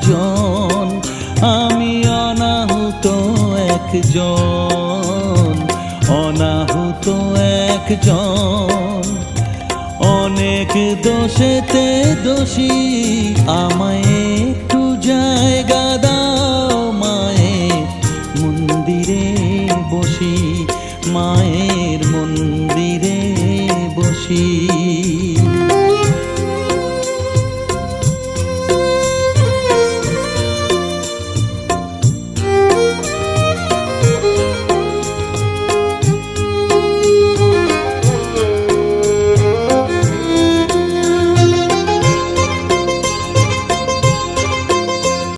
একজন, আমি অনাহুত একজন, অনাহুত একজন। অনেক দোষেতে দোষী, আমায় একটু